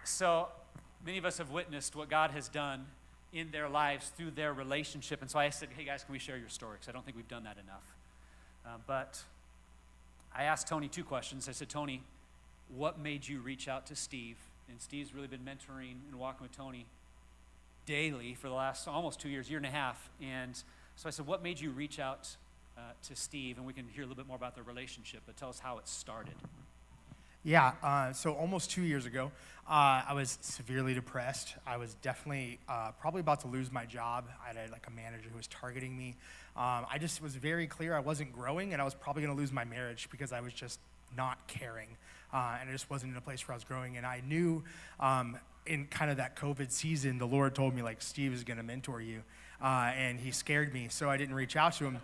So many of us have witnessed what God has done in their lives through their relationship. And so I said, hey guys, can we share your story? Because I don't think we've done that enough. But I asked Tony 2 questions. I said, Tony, what made you reach out to Steve? And Steve's really been mentoring and walking with Tony daily for the last almost 2 years, year and a half. And so I said, what made you reach out to Steve? And we can hear a little bit more about their relationship, but tell us how it started. Yeah, so almost 2 years ago, I was severely depressed. I was definitely probably about to lose my job. I had a manager who was targeting me. I just was very clear I wasn't growing, and I was probably going to lose my marriage because I was just not caring, and I just wasn't in a place where I was growing. And I knew in kind of that COVID season, the Lord told me, like, Steve is going to mentor you, and he scared me, so I didn't reach out to him.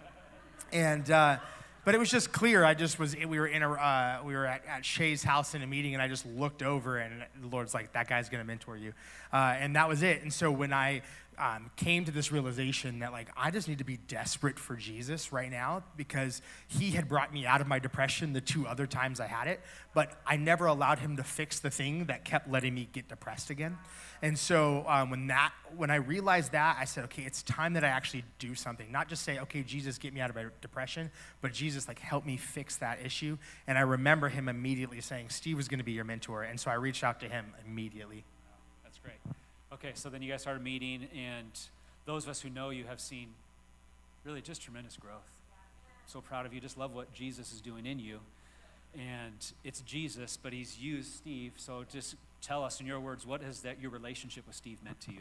And but it was just clear. We were at Shay's house in a meeting, and I just looked over, and the Lord's like, that guy's going to mentor you. And that was it. And so when I came to this realization that, like, I just need to be desperate for Jesus right now, because he had brought me out of my depression the 2 other times I had it, but I never allowed him to fix the thing that kept letting me get depressed again. And so when I realized that, I said, okay, it's time that I actually do something. Not just say, okay, Jesus, get me out of my depression, but Jesus, like, help me fix that issue. And I remember him immediately saying, Steve was going to be your mentor. And so I reached out to him immediately. That's great. Okay, so then you guys started meeting, and those of us who know you have seen really just tremendous growth. I'm so proud of you. Just love what Jesus is doing in you. And it's Jesus, but he's used Steve. So just tell us in your words, what has your relationship with Steve meant to you?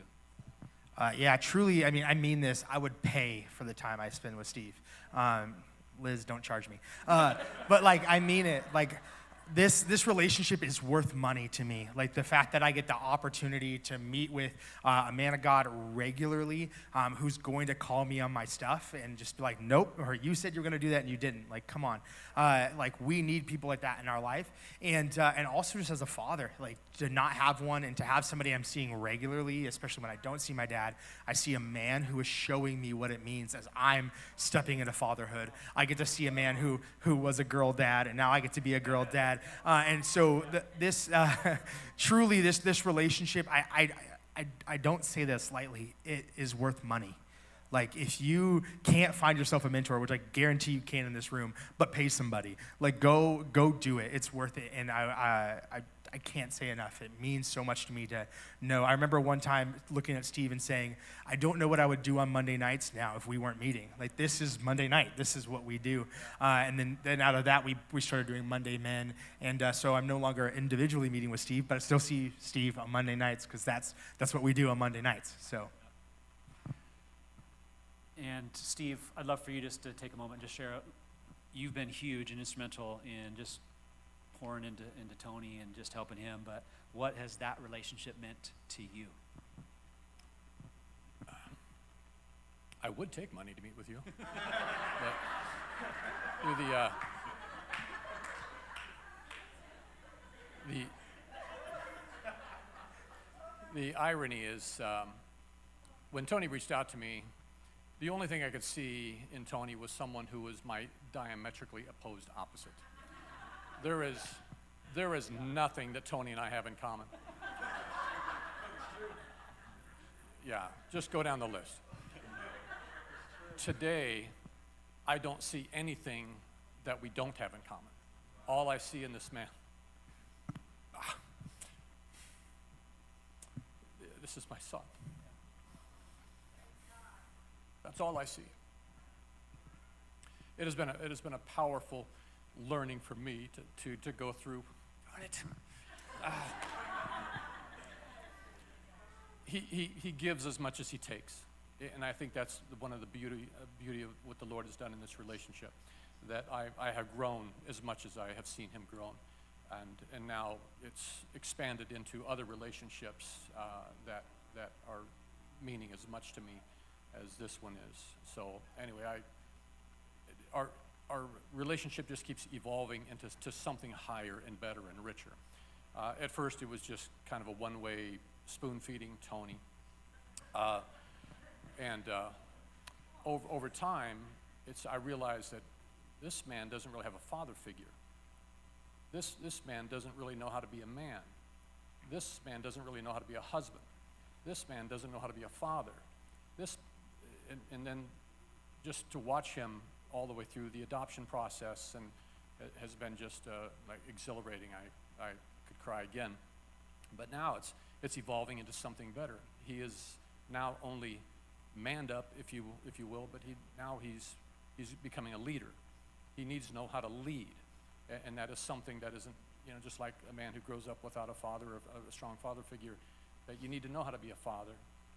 Yeah, truly, I mean this. I would pay for the time I spend with Steve. Liz, don't charge me. But, like, I mean it. Like, this relationship is worth money to me. Like, the fact that I get the opportunity to meet with a man of God regularly, who's going to call me on my stuff and just be like, nope, or you said you were going to do that and you didn't. Like, come on. Like, we need people like that in our life. And also just as a father, like, to not have one and to have somebody I'm seeing regularly, especially when I don't see my dad, I see a man who is showing me what it means as I'm stepping into fatherhood. I get to see a man who was a girl dad, and now I get to be a girl dad. And so truly this relationship, I don't say this lightly, it is worth money. Like, if you can't find yourself a mentor, which I guarantee you can in this room, but pay somebody, like, go do it. It's worth it. And I can't say enough. It means so much to me to know. I remember one time looking at Steve and saying, I don't know what I would do on Monday nights now if we weren't meeting. Like, this is Monday night. This is what we do. And then out of that, we started doing Monday Men. And so I'm no longer individually meeting with Steve, but I still see Steve on Monday nights, because that's what we do on Monday nights. So. And Steve, I'd love for you just to take a moment and just share. You've been huge and instrumental in just pouring into Tony and just helping him, but what has that relationship meant to you? I would take money to meet with you. But the irony is, when Tony reached out to me, the only thing I could see in Tony was someone who was my diametrically opposed opposite. There is nothing that Tony and I have in common. Yeah, just go down the list. Today, I don't see anything that we don't have in common. All I see in this man, this is my son. That's all I see. It has been a powerful learning for me to go through. He gives as much as he takes, and I think that's one of the beauty of what the Lord has done in this relationship. That I have grown as much as I have seen him grow, and now it's expanded into other relationships that are meaning as much to me as this one is. So anyway, our relationship just keeps evolving into something higher and better and richer. At first, it was just kind of a one-way spoon-feeding Tony. Over time, I realized that this man doesn't really have a father figure. This man doesn't really know how to be a man. This man doesn't really know how to be a husband. This man doesn't know how to be a father. And then just to watch him all the way through the adoption process and it has been just like exhilarating. I could cry again. But now it's evolving into something better. He is now only manned up, if you will, but he's becoming a leader. He needs to know how to lead, and that is something that isn't, just like a man who grows up without a father or a strong father figure, that you need to know how to be a father.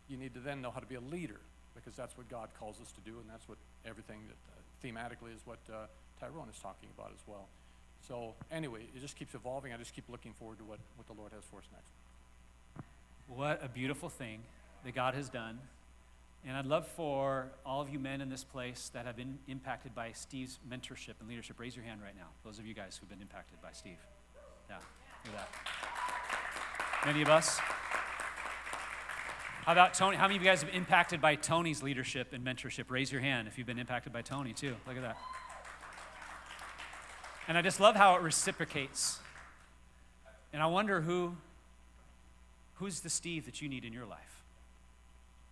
You need to then know how to be a leader, because that's what God calls us to do, and that's what everything that thematically is what Tyrone is talking about as well. So anyway, it just keeps evolving. I just keep looking forward to what the Lord has for us next. What a beautiful thing that God has done. And I'd love for all of you men in this place that have been impacted by Steve's mentorship and leadership, raise your hand right now. Those of you guys who've been impacted by Steve. Yeah, look at that. Many of us. How about Tony? How many of you guys have been impacted by Tony's leadership and mentorship? Raise your hand if you've been impacted by Tony too. Look at that. And I just love how it reciprocates. And I wonder who's the Steve that you need in your life?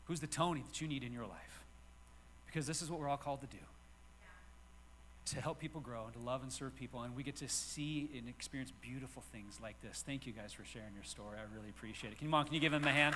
Who's the Tony that you need in your life? Because this is what we're all called to do. To help people grow and to love and serve people. And we get to see and experience beautiful things like this. Thank you guys for sharing your story. I really appreciate it. Can you give him a hand?